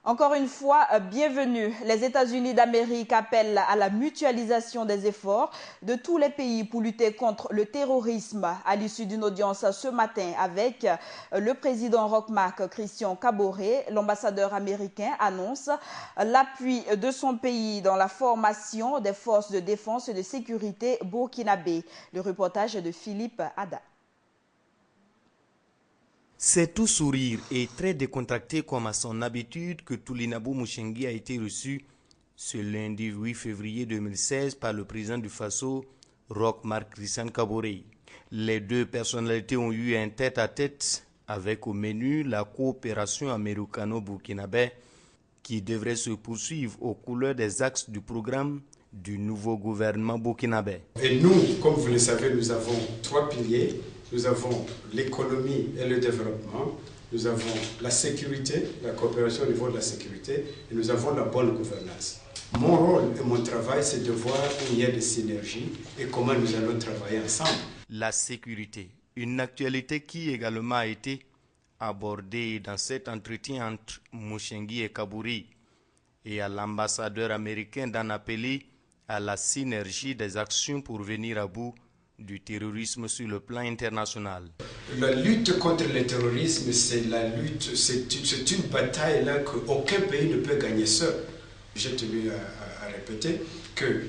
Encore une fois, bienvenue. Les États-Unis d'Amérique appellent à la mutualisation des efforts de tous les pays pour lutter contre le terrorisme. À l'issue d'une audience ce matin avec le président Roch Marc Christian Kaboré, l'ambassadeur américain annonce l'appui de son pays dans la formation des forces de défense et de sécurité burkinabé. Le reportage de Philippe Ada. C'est tout sourire et très décontracté comme à son habitude que Toulinabou Mouchengi a été reçu ce lundi 8 février 2016 par le président du Faso, Roch Marc Christian Kaboré. Les deux personnalités ont eu un tête-à-tête avec au menu la coopération américano-burkinabé qui devrait se poursuivre aux couleurs des axes du programme du nouveau gouvernement burkinabé. Et nous, comme vous le savez, nous avons trois piliers. Nous avons l'économie et le développement, nous avons la sécurité, la coopération au niveau de la sécurité, et nous avons la bonne gouvernance. Mon rôle et mon travail, c'est de voir où il y a des synergies et comment nous allons travailler ensemble. La sécurité, une actualité qui également a été abordée dans cet entretien entre Mouchengi et Kaboré, et à l'ambassadeur américain d'en appeler à la synergie des actions pour venir à bout du terrorisme sur le plan international. La lutte contre le terrorisme, c'est une bataille là qu'aucun pays ne peut gagner seul. J'ai tenu à répéter que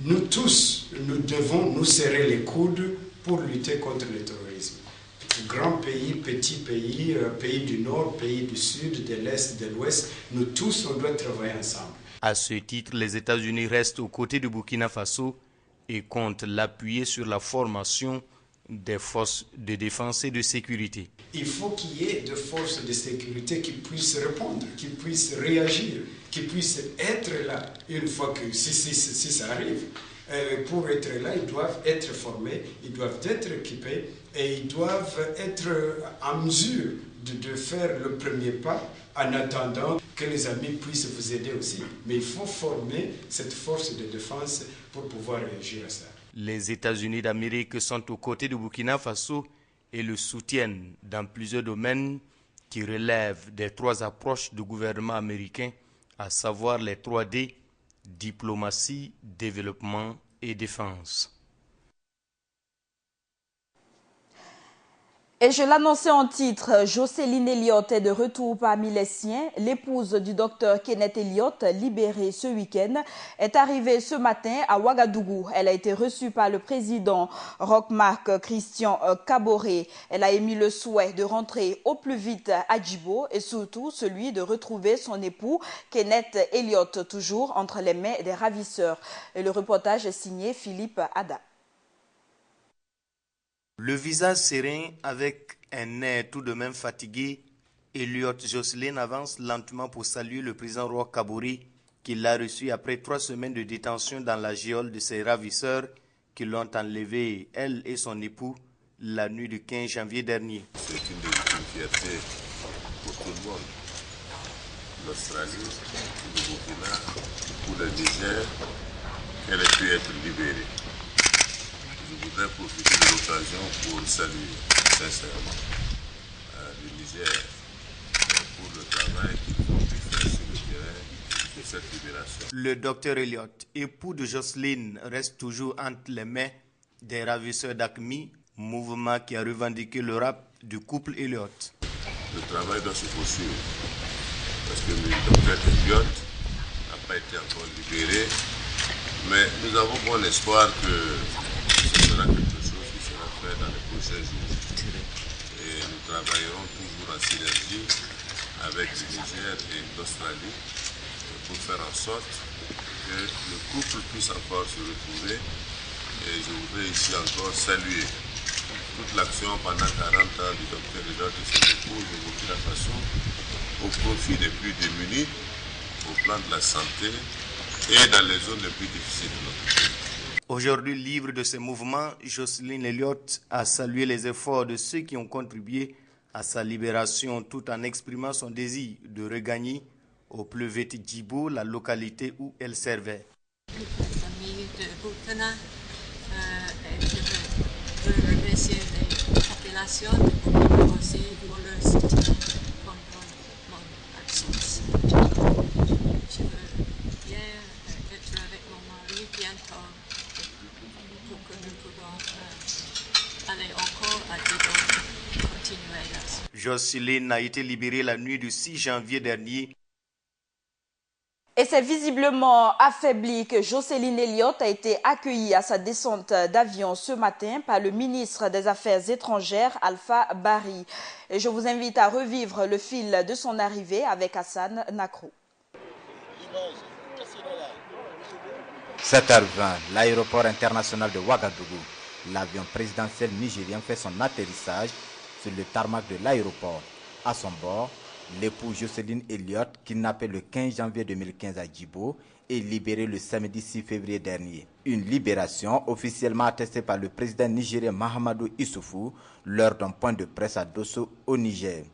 nous tous, nous devons nous serrer les coudes pour lutter contre le terrorisme. Grands pays, petits pays, pays du Nord, pays du Sud, de l'Est, de l'Ouest, nous tous, on doit travailler ensemble. À ce titre, les États-Unis restent aux côtés du Burkina Faso et compte l'appuyer sur la formation des forces de défense et de sécurité. Il faut qu'il y ait des forces de sécurité qui puissent répondre, qui puissent réagir, qui puissent être là une fois que si ça arrive. Pour être là, ils doivent être formés, ils doivent être équipés et ils doivent être en mesure de faire le premier pas en attendant que les amis puissent vous aider aussi. Mais il faut former cette force de défense pour pouvoir réagir à ça. Les États-Unis d'Amérique sont aux côtés du Burkina Faso et le soutiennent dans plusieurs domaines qui relèvent des trois approches du gouvernement américain, à savoir les 3D, diplomatie, développement et défense. Et je l'annonçais en titre, Jocelyne Elliott est de retour parmi les siens. L'épouse du docteur Kenneth Elliott, libérée ce week-end, est arrivée ce matin à Ouagadougou. Elle a été reçue par le président Roch Marc Christian Kaboré. Elle a émis le souhait de rentrer au plus vite à Djibo et surtout celui de retrouver son époux Kenneth Elliott, toujours entre les mains des ravisseurs. Et le reportage est signé Philippe Ada. Le visage serein avec un air tout de même fatigué, Elliott Jocelyne avance lentement pour saluer le président Roch Kaboré qui l'a reçu après 3 semaines de détention dans la geôle de ses ravisseurs qui l'ont enlevé, elle et son époux, la nuit du 15 janvier dernier. C'est une légitime fierté pour tout le monde. L'Australie, le Burkina, pour le Niger, qu'elle ait pu être libérée. Je voudrais profiter de l'occasion pour saluer sincèrement le Niger pour le travail qu'ils ont pu faire sur le terrain de cette libération. Le docteur Elliott, époux de Jocelyne, reste toujours entre les mains des ravisseurs d'ACMI, mouvement qui a revendiqué le rap du couple Elliott. Le travail doit se poursuivre parce que le docteur Elliott n'a pas été encore libéré, mais nous avons bon espoir que ce sera quelque chose qui sera fait dans les prochains jours. Et nous travaillerons toujours en synergie avec le Niger et l'Australie pour faire en sorte que le couple puisse encore se retrouver. Et je voudrais ici encore saluer toute l'action pendant 40 ans du docteur Elliott et son épouse de Burkina Faso au profit des plus démunis au plan de la santé et dans les zones les plus difficiles de notre pays. Aujourd'hui, libre de ce mouvement, Jocelyne Elliott a salué les efforts de ceux qui ont contribué à sa libération tout en exprimant son désir de regagner au plus vite Djibo, la localité où elle servait. Les amis de Burkina, je veux remercier les populations de Burkina aussi pour leur soutien pendant mon absence. Jocelyne a été libérée la nuit du 6 janvier dernier. Et c'est visiblement affaibli que Jocelyne Elliott a été accueillie à sa descente d'avion ce matin par le ministre des Affaires étrangères, Alpha Bari. Et je vous invite à revivre le fil de son arrivée avec Hassan Nakro. 7h20, l'aéroport international de Ouagadougou. L'avion présidentiel nigérien fait son atterrissage sur le tarmac de l'aéroport. À son bord, l'époux Jocelyne Elliott, kidnappée le 15 janvier 2015 à Djibo, est libérée le samedi 6 février dernier. Une libération officiellement attestée par le président nigérien Mahamadou Issoufou lors d'un point de presse à Dosso au Niger.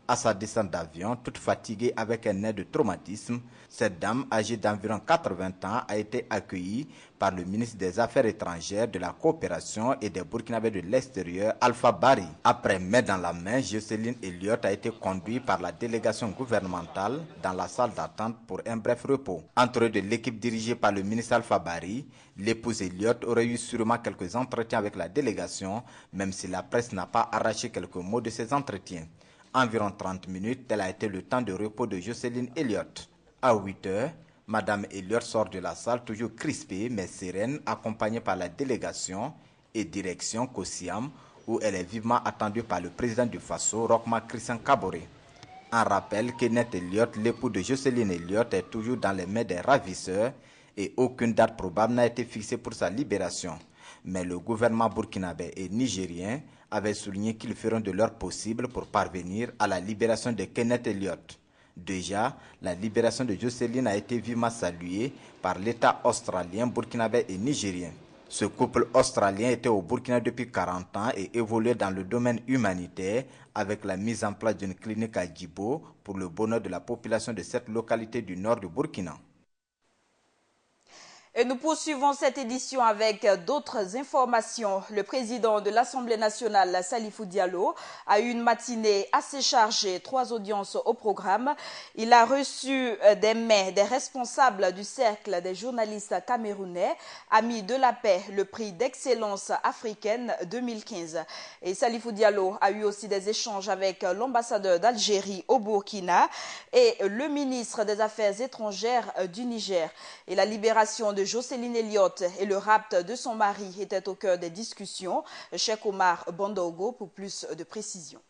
À sa descente d'avion, toute fatiguée avec un air de traumatisme, cette dame âgée d'environ 80 ans a été accueillie par le ministre des Affaires étrangères, de la coopération et des Burkinabés de l'extérieur, Alpha Bari. Après main dans la main, Jocelyne Elliott a été conduite par la délégation gouvernementale dans la salle d'attente pour un bref repos. Entre eux de l'équipe dirigée par le ministre Alpha Bari, l'épouse Elliott aurait eu sûrement quelques entretiens avec la délégation, même si la presse n'a pas arraché quelques mots de ces entretiens. Environ 30 minutes, tel a été le temps de repos de Jocelyne Elliott. À 8 heures, Madame Elliott sort de la salle toujours crispée mais sereine, accompagnée par la délégation et direction Kosiam, où elle est vivement attendue par le président du Faso, Roch-Marc Christian Kaboré. En rappel, Kenneth Elliott, l'époux de Jocelyne Elliott, est toujours dans les mains des ravisseurs et aucune date probable n'a été fixée pour sa libération. Mais le gouvernement burkinabé et nigérien avaient souligné qu'ils feront de leur possible pour parvenir à la libération de Kenneth Elliott. Déjà, la libération de Jocelyne a été vivement saluée par l'État australien, burkinabé et nigérien. Ce couple australien était au Burkina depuis 40 ans et évoluait dans le domaine humanitaire avec la mise en place d'une clinique à Djibo pour le bonheur de la population de cette localité du nord du Burkina. Et nous poursuivons cette édition avec d'autres informations. Le président de l'Assemblée nationale, Salifou Diallo, a eu une matinée assez chargée, 3 audiences au programme. Il a reçu des mains des responsables du cercle des journalistes camerounais, Amis de la paix, le prix d'excellence africaine 2015. Et Salifou Diallo a eu aussi des échanges avec l'ambassadeur d'Algérie au Burkina et le ministre des Affaires étrangères du Niger. Et la libération de Jocelyne Elliott et le rapt de son mari étaient au cœur des discussions. Cheikh Omar Bondogo pour plus de précisions.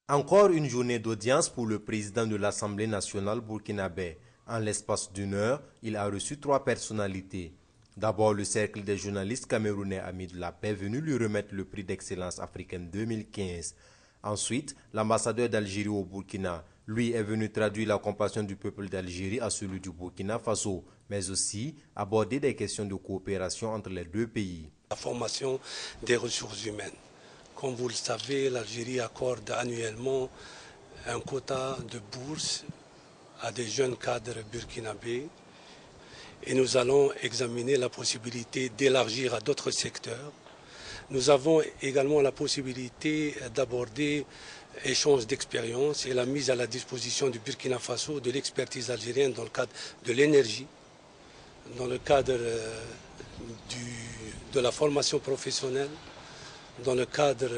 Encore une journée d'audience pour le président de l'Assemblée nationale burkinabé. En l'espace d'une heure, il a reçu 3 personnalités. D'abord, le cercle des journalistes camerounais Amis de la paix venu lui remettre le prix d'excellence africaine 2015. Ensuite, l'ambassadeur d'Algérie au Burkina, lui, est venu traduire la compassion du peuple d'Algérie à celui du Burkina Faso, mais aussi aborder des questions de coopération entre les deux pays. La formation des ressources humaines. Comme vous le savez, l'Algérie accorde annuellement un quota de bourse à des jeunes cadres burkinabés et nous allons examiner la possibilité d'élargir à d'autres secteurs. Nous avons également la possibilité d'aborder échange d'expériences et la mise à la disposition du Burkina Faso de l'expertise algérienne dans le cadre de l'énergie, dans le cadre de la formation professionnelle, dans le cadre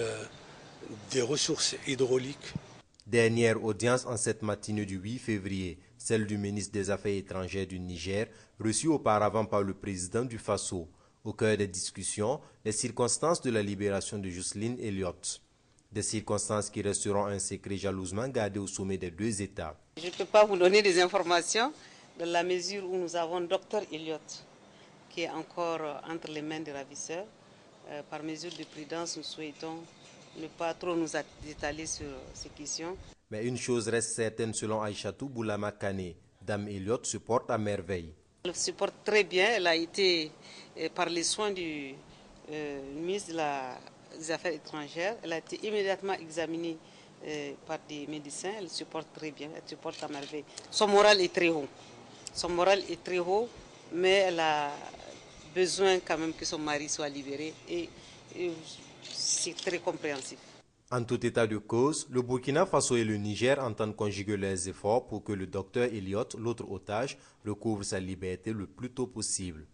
des ressources hydrauliques. Dernière audience en cette matinée du 8 février, celle du ministre des Affaires étrangères du Niger, reçue auparavant par le président du Faso. Au cœur des discussions, les circonstances de la libération de Jocelyne Elliott. Des circonstances qui resteront un secret jalousement gardé au sommet des deux États. Je ne peux pas vous donner des informations dans la mesure où nous avons Dr Elliott qui est encore entre les mains des ravisseurs. Par mesure de prudence, nous souhaitons ne pas trop nous étaler sur ces questions. Mais une chose reste certaine selon Aïchatou Boulama Kane, Dame Elliott se porte à merveille. Elle se porte très bien, elle a été, par les soins du ministre des Affaires étrangères, elle a été immédiatement examinée par des médecins, elle se porte très bien, elle se porte à merveille. Son moral est très haut. Son moral est très haut, mais elle a besoin quand même que son mari soit libéré et c'est très compréhensif. En tout état de cause, le Burkina Faso et le Niger entendent conjuguer leurs efforts pour que le docteur Elliott, l'autre otage, recouvre sa liberté le plus tôt possible.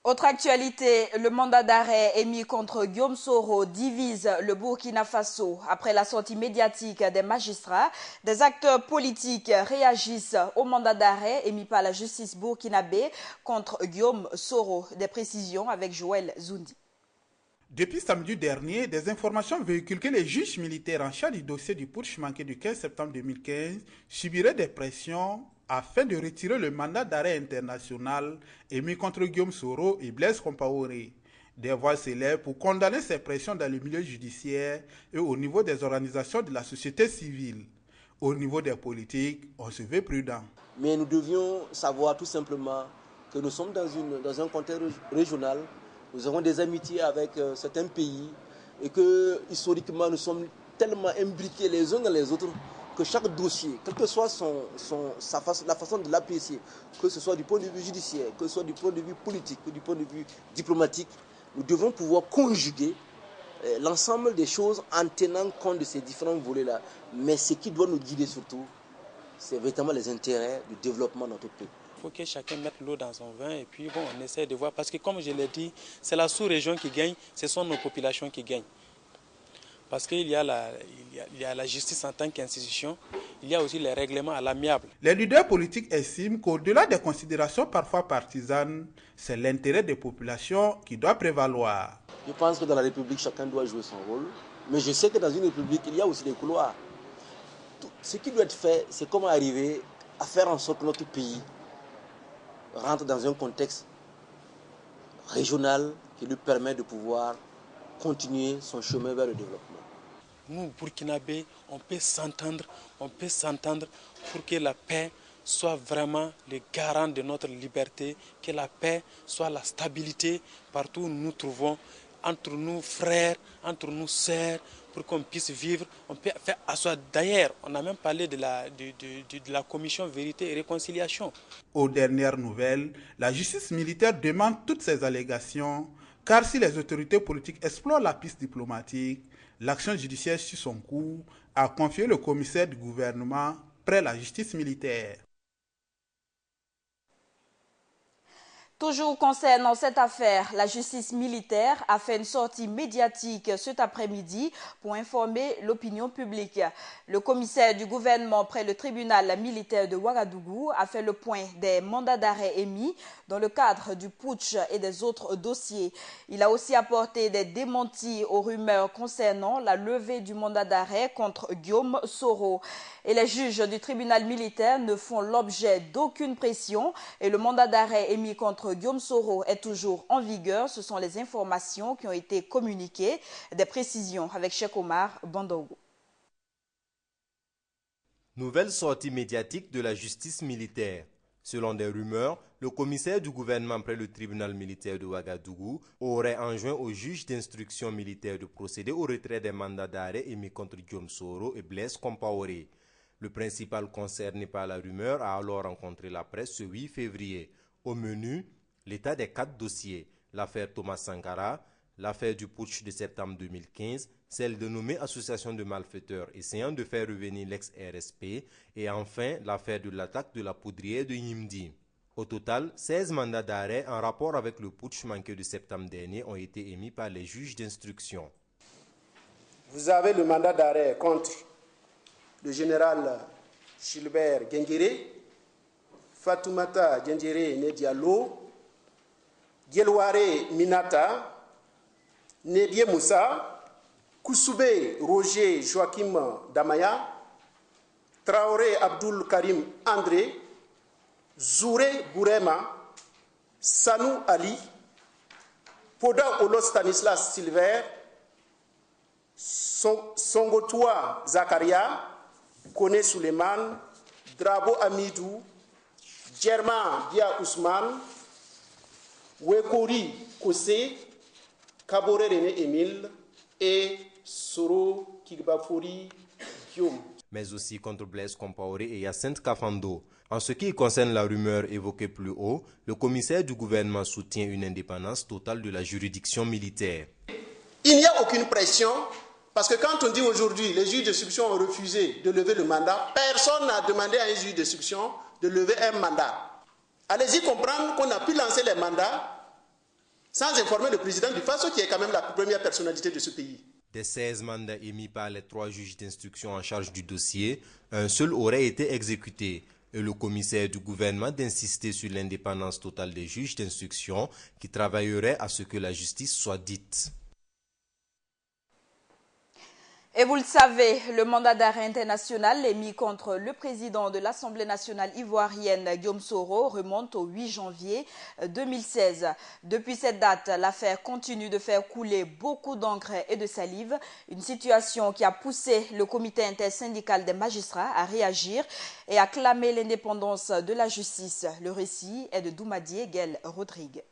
Autre actualité, le mandat d'arrêt émis contre Guillaume Soro divise le Burkina Faso. Après la sortie médiatique des magistrats, des acteurs politiques réagissent au mandat d'arrêt émis par la justice burkinabé contre Guillaume Soro. Des précisions avec Joël Zoundi. Depuis samedi dernier, des informations véhiculent que les juges militaires en charge du dossier du putsch manqué du 15 septembre 2015 subiraient des pressions afin de retirer le mandat d'arrêt international émis contre Guillaume Soro et Blaise Compaoré. Des voix s'élèvent pour condamner ces pressions dans le milieu judiciaire et au niveau des organisations de la société civile. Au niveau des politiques, on se veut prudent. Mais nous devions savoir tout simplement que nous sommes dans un contexte régional. Nous avons des amitiés avec certains pays et que historiquement nous sommes tellement imbriqués les uns dans les autres que chaque dossier, quelle que soit la façon de l'apprécier, que ce soit du point de vue judiciaire, que ce soit du point de vue politique, que du point de vue diplomatique, nous devons pouvoir conjuguer l'ensemble des choses en tenant compte de ces différents volets-là. Mais ce qui doit nous guider surtout, c'est véritablement les intérêts du développement de notre pays. Il faut que chacun mette l'eau dans son vin et puis bon, on essaie de voir. Parce que comme je l'ai dit, c'est la sous-région qui gagne, ce sont nos populations qui gagnent. Parce qu'il y a la justice en tant qu'institution, il y a aussi les règlements à l'amiable. Les leaders politiques estiment qu'au-delà des considérations parfois partisanes, c'est l'intérêt des populations qui doit prévaloir. Je pense que dans la République, chacun doit jouer son rôle. Mais je sais que dans une République, il y a aussi des couloirs. Ce qui doit être fait, c'est comment arriver à faire en sorte que notre pays rentre dans un contexte régional qui lui permet de pouvoir continuer son chemin vers le développement. Nous, Burkinabés, on peut s'entendre pour que la paix soit vraiment le garant de notre liberté, que la paix soit la stabilité partout où nous nous trouvons, entre nous frères, entre nous sœurs, pour qu'on puisse vivre. On peut faire asseoir. D'ailleurs, on a même parlé de la commission vérité et réconciliation. Aux dernières nouvelles, la justice militaire demande toutes ces allégations, car si les autorités politiques explorent la piste diplomatique, l'action judiciaire suit son cours, a confié le commissaire du gouvernement près la justice militaire. Toujours concernant cette affaire, la justice militaire a fait une sortie médiatique cet après-midi pour informer l'opinion publique. Le commissaire du gouvernement près le tribunal militaire de Ouagadougou a fait le point des mandats d'arrêt émis dans le cadre du putsch et des autres dossiers. Il a aussi apporté des démentis aux rumeurs concernant la levée du mandat d'arrêt contre Guillaume Soro. Et les juges du tribunal militaire ne font l'objet d'aucune pression et le mandat d'arrêt émis contre Guillaume Soro est toujours en vigueur. Ce sont les informations qui ont été communiquées. Des précisions avec Cheikh Omar Bandogo. Nouvelle sortie médiatique de la justice militaire. Selon des rumeurs, le commissaire du gouvernement près le tribunal militaire de Ouagadougou aurait enjoint aux juges d'instruction militaire de procéder au retrait des mandats d'arrêt émis contre Guillaume Soro et Blaise Compaoré. Le principal concerné par la rumeur a alors rencontré la presse ce 8 février. Au menu, l'état des 4 dossiers, l'affaire Thomas Sankara, l'affaire du putsch de septembre 2015, celle dénommée Association de malfaiteurs essayant de faire revenir l'ex-RSP et enfin l'affaire de l'attaque de la poudrière de Yimdi. Au total, 16 mandats d'arrêt en rapport avec le putsch manqué de septembre dernier ont été émis par les juges d'instruction. Vous avez le mandat d'arrêt contre le général Gilbert Genguéré, Fatoumata Genguéré Nedialo, Dielware Minata, Nedie Moussa, Koussoubé Roger Joachim Damaya, Traoré Abdul Karim André, Zouré Bourema, Sanou Ali, Poda Olo Stanislas Silver, Songotoua Zakaria, Kone Suleiman, Drabo Amidou, Germain Dia Ousmane, Wekori Kose, Kabore René Emile et Soro Kigbafori Guillaume. Mais aussi contre Blaise Compaoré et Hyacinthe Kafando. En ce qui concerne la rumeur évoquée plus haut, le commissaire du gouvernement soutient une indépendance totale de la juridiction militaire. Il n'y a aucune pression, parce que quand on dit aujourd'hui les juges d'instruction ont refusé de lever le mandat, personne n'a demandé à un juge d'instruction de lever un mandat. Allez-y comprendre qu'on a pu lancer les mandats sans informer le président du Faso, qui est quand même la première personnalité de ce pays. Des 16 mandats émis par les 3 juges d'instruction en charge du dossier, un seul aurait été exécuté. Et le commissaire du gouvernement d'insister sur l'indépendance totale des juges d'instruction qui travailleraient à ce que la justice soit dite. Et vous le savez, le mandat d'arrêt international émis contre le président de l'Assemblée nationale ivoirienne, Guillaume Soro, remonte au 8 janvier 2016. Depuis cette date, l'affaire continue de faire couler beaucoup d'encre et de salive, une situation qui a poussé le comité intersyndical des magistrats à réagir et à clamer l'indépendance de la justice. Le récit est de Doumadié Guel Rodrigue.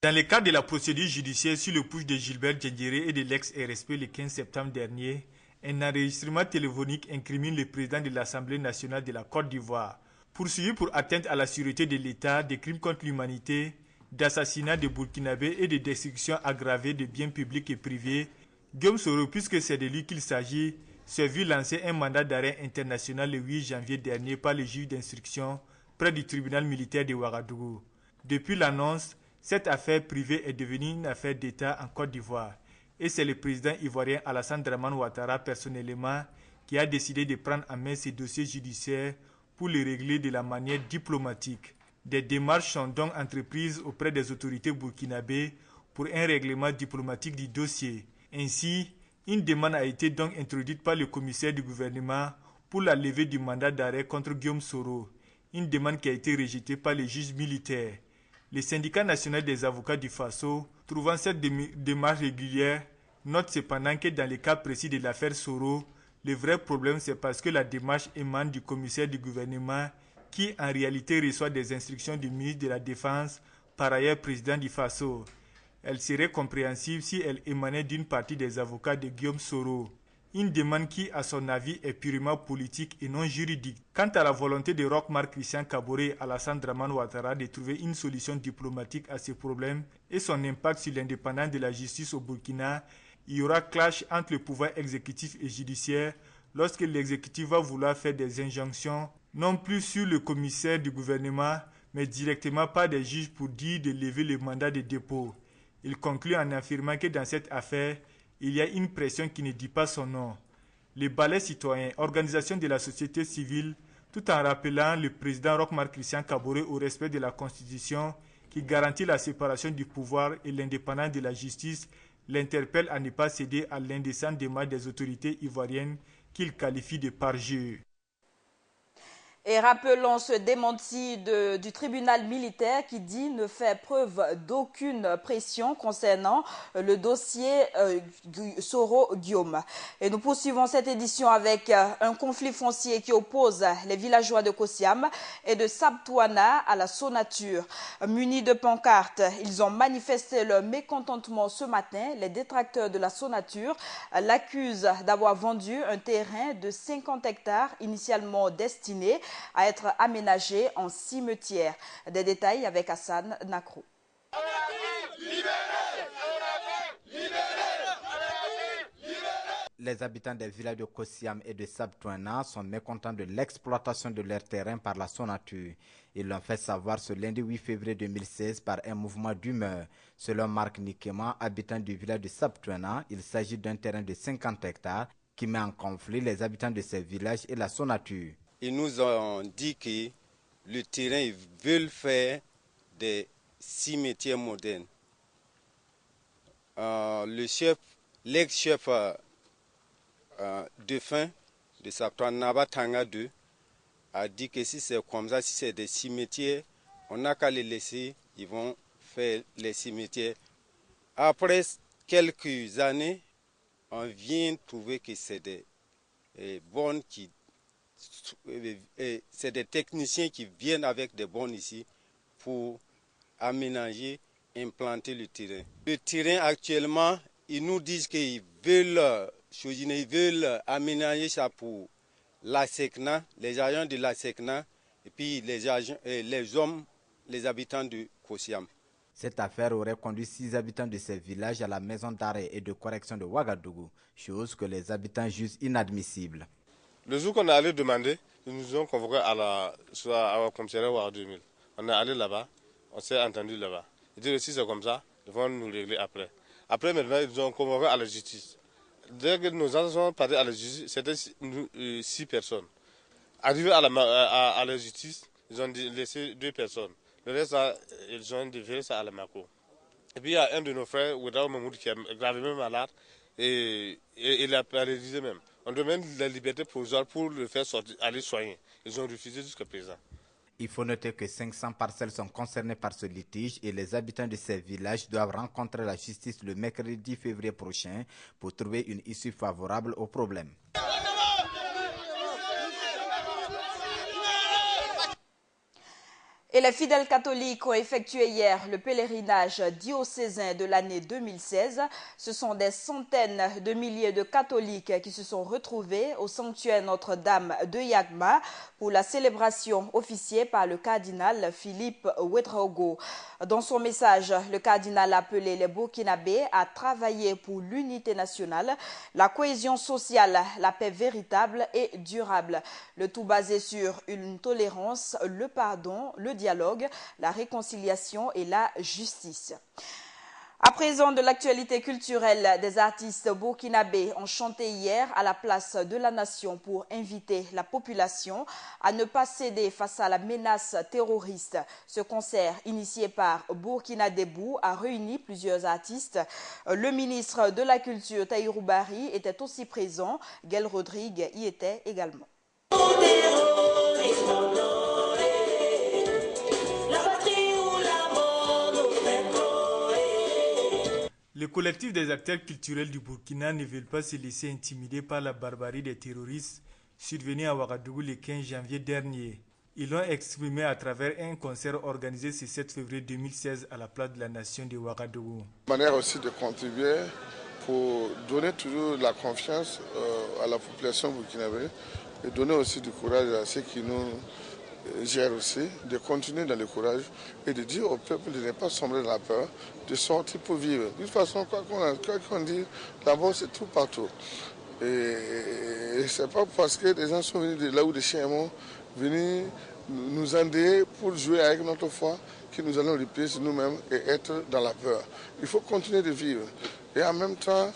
Dans le cadre de la procédure judiciaire sur le putsch de Gilbert Diendéré et de l'ex-RSP le 15 septembre dernier, un enregistrement téléphonique incrimine le président de l'Assemblée nationale de la Côte d'Ivoire, poursuivi pour atteinte à la sûreté de l'État, des crimes contre l'humanité, d'assassinat de Burkinabés et de destruction aggravée de biens publics et privés. Guillaume Soro, puisque c'est de lui qu'il s'agit, s'est vu lancer un mandat d'arrêt international le 8 janvier dernier par le juge d'instruction près du tribunal militaire de Ouagadougou. Depuis l'annonce, cette affaire privée est devenue une affaire d'État en Côte d'Ivoire et c'est le président ivoirien Alassane Dramane Ouattara personnellement qui a décidé de prendre en main ces dossiers judiciaires pour les régler de la manière diplomatique. Des démarches sont donc entreprises auprès des autorités burkinabées pour un règlement diplomatique du dossier. Ainsi, une demande a été donc introduite par le commissaire du gouvernement pour la levée du mandat d'arrêt contre Guillaume Soro, une demande qui a été rejetée par les juges militaires. Le syndicat national des avocats du Faso, trouvant cette démarche régulière, note cependant que dans le cas précis de l'affaire Soro, le vrai problème c'est parce que la démarche émane du commissaire du gouvernement qui en réalité reçoit des instructions du ministre de la Défense, par ailleurs président du Faso. Elle serait compréhensible si elle émanait d'une partie des avocats de Guillaume Soro. Une demande qui, à son avis, est purement politique et non juridique. Quant à la volonté de Roch Marc Christian Kaboré et Alassane Dramane Ouattara de trouver une solution diplomatique à ces problèmes et son impact sur l'indépendance de la justice au Burkina, il y aura clash entre le pouvoir exécutif et judiciaire lorsque l'exécutif va vouloir faire des injonctions, non plus sur le commissaire du gouvernement, mais directement par des juges pour dire de lever le mandat de dépôt. Il conclut en affirmant que dans cette affaire, il y a une pression qui ne dit pas son nom. Les balais citoyens, organisation de la société civile, tout en rappelant le président Roch Marc Christian Kaboré au respect de la Constitution qui garantit la séparation du pouvoir et l'indépendance de la justice, l'interpelle à ne pas céder à l'indécente démarche des autorités ivoiriennes qu'il qualifie de parjure. Et rappelons ce démenti du tribunal militaire qui dit ne faire preuve d'aucune pression concernant le dossier Soro-Guillaume. Et nous poursuivons cette édition avec un conflit foncier qui oppose les villageois de Kossiam et de Sabtouana à la Sonature. Munis de pancartes, ils ont manifesté leur mécontentement ce matin. Les détracteurs de la Sonature l'accusent d'avoir vendu un terrain de 50 hectares initialement destiné à être aménagé en cimetière. Des détails avec Hassan Nakro. Les habitants des villages de Kossiam et de Sabtouana sont mécontents de l'exploitation de leur terrain par la Sonature. Ils l'ont fait savoir ce lundi 8 février 2016 par un mouvement d'humeur. Selon Marc Nikema, habitant du village de Sabtouana, il s'agit d'un terrain de 50 hectares qui met en conflit les habitants de ces villages et la Sonature. Ils nous ont dit que le terrain, ils veulent faire des cimetières modernes. L'ex-chef défunt de Sabtouana, Naba Tanga 2, a dit que si c'est comme ça, si c'est des cimetières, on n'a qu'à les laisser, ils vont faire les cimetières. Après quelques années, on vient trouver que c'est des bornes qui... C'est des techniciens qui viennent avec des bornes ici pour aménager, implanter le terrain. Le terrain actuellement, ils nous disent qu'ils veulent aménager ça pour la SECNA, les agents de la SECNA et puis les habitants de Kossiam. Cette affaire aurait conduit 6 habitants de ces villages à la maison d'arrêt et de correction de Ouagadougou, chose que les habitants jugent inadmissible. Le jour qu'on est allé demander, ils nous ont convoqués à la commissariat Ouagadougou 2000. On est allé là-bas, on s'est entendu là-bas. Ils disent si c'est comme ça, ils vont nous régler après. Après, maintenant, ils ont convoqué à la justice. Dès que nos anciens sont partis à la justice, c'était 6 personnes. Arrivés à la justice, ils ont laissé 2 personnes. Le reste, ils ont déféré ça à la MACO. Et puis il y a un de nos frères, Ouedrao Mamoud, qui est gravement malade et il a paralysé même. On demande la liberté provisoire pour le faire sortir, aller soigner. Ils ont refusé jusqu'à présent. Il faut noter que 500 parcelles sont concernées par ce litige et les habitants de ces villages doivent rencontrer la justice le mercredi 10 février prochain pour trouver une issue favorable au problème. Et les fidèles catholiques ont effectué hier le pèlerinage diocésain de l'année 2016. Ce sont des centaines de milliers de catholiques qui se sont retrouvés au sanctuaire Notre-Dame de Yagma pour la célébration officiée par le cardinal Philippe Ouedraogo. Dans son message, le cardinal a appelé les Burkinabés à travailler pour l'unité nationale, la cohésion sociale, la paix véritable et durable. Le tout basé sur une tolérance, le pardon, le dialogue, la réconciliation et la justice. À présent, de l'actualité culturelle, des artistes burkinabés ont chanté hier à la place de la Nation pour inviter la population à ne pas céder face à la menace terroriste. Ce concert, initié par Burkina Debout, a réuni plusieurs artistes. Le ministre de la Culture, Tahirou Barry, était aussi présent. Gaël Rodrigue y était également. Le collectif des acteurs culturels du Burkina ne veut pas se laisser intimider par la barbarie des terroristes survenus à Ouagadougou le 15 janvier dernier. Ils l'ont exprimé à travers un concert organisé ce 7 février 2016 à la place de la Nation de Ouagadougou. Manière aussi de contribuer pour donner toujours la confiance à la population burkinabé et donner aussi du courage à ceux qui nous gèrent aussi, de continuer dans le courage et de dire au peuple de ne pas sombrer dans la peur, de sortir pour vivre. De toute façon, quoi qu'on dit, d'abord c'est tout partout. Et c'est pas parce que des gens sont venus de là où des chiens sont venus nous aider pour jouer avec notre foi que nous allons replier sur nous-mêmes et être dans la peur. Il faut continuer de vivre et en même temps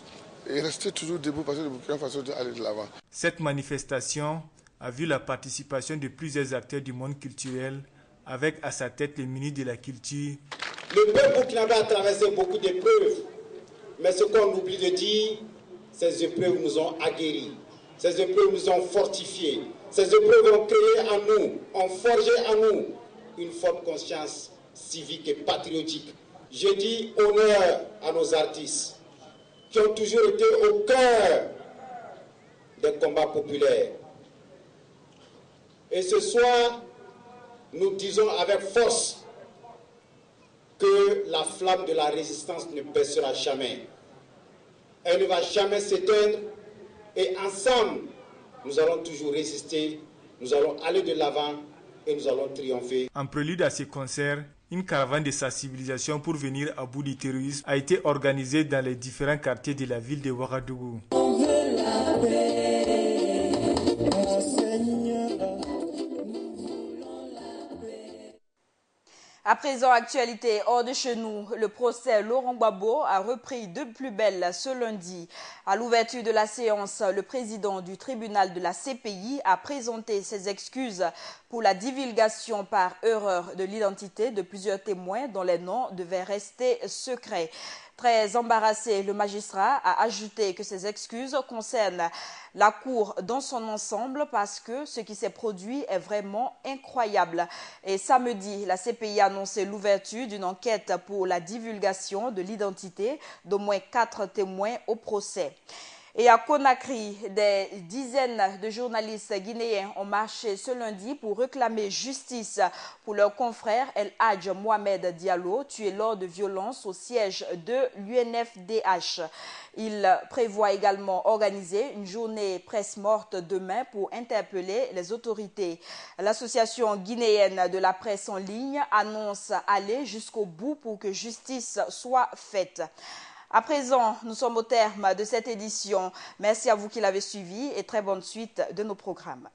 rester toujours debout parce que le Burkina Faso doit aller de l'avant. Cette manifestation a vu la participation de plusieurs acteurs du monde culturel, avec à sa tête le ministre de la Culture. Le peuple burkinabé a traversé beaucoup d'épreuves, mais ce qu'on oublie de dire, ces épreuves nous ont aguerris, ces épreuves nous ont fortifiés, ces épreuves ont créé en nous, ont forgé en nous une forte conscience civique et patriotique. Je dis honneur à nos artistes qui ont toujours été au cœur des combats populaires. Et ce soir, nous disons avec force que la flamme de la résistance ne baissera jamais. Elle ne va jamais s'éteindre et ensemble, nous allons toujours résister, nous allons aller de l'avant et nous allons triompher. En prélude à ces concerts, une caravane de sensibilisation pour venir à bout du terrorisme a été organisée dans les différents quartiers de la ville de Ouagadougou. À présent, actualité hors de chez nous, le procès Laurent Gbagbo a repris de plus belle ce lundi. À l'ouverture de la séance, le président du tribunal de la CPI a présenté ses excuses pour la divulgation par erreur de l'identité de plusieurs témoins dont les noms devaient rester secrets. Très embarrassé, le magistrat a ajouté que ces excuses concernent la Cour dans son ensemble parce que ce qui s'est produit est vraiment incroyable. Et samedi, la CPI a annoncé l'ouverture d'une enquête pour la divulgation de l'identité d'au moins 4 témoins au procès. Et à Conakry, des dizaines de journalistes guinéens ont marché ce lundi pour réclamer justice pour leur confrère El Hadj Mohamed Diallo, tué lors de violences au siège de l'UNFDH. Il prévoit également organiser une journée presse morte demain pour interpeller les autorités. L'association guinéenne de la presse en ligne annonce aller jusqu'au bout pour que justice soit faite. À présent, nous sommes au terme de cette édition. Merci à vous qui l'avez suivi et très bonne suite de nos programmes.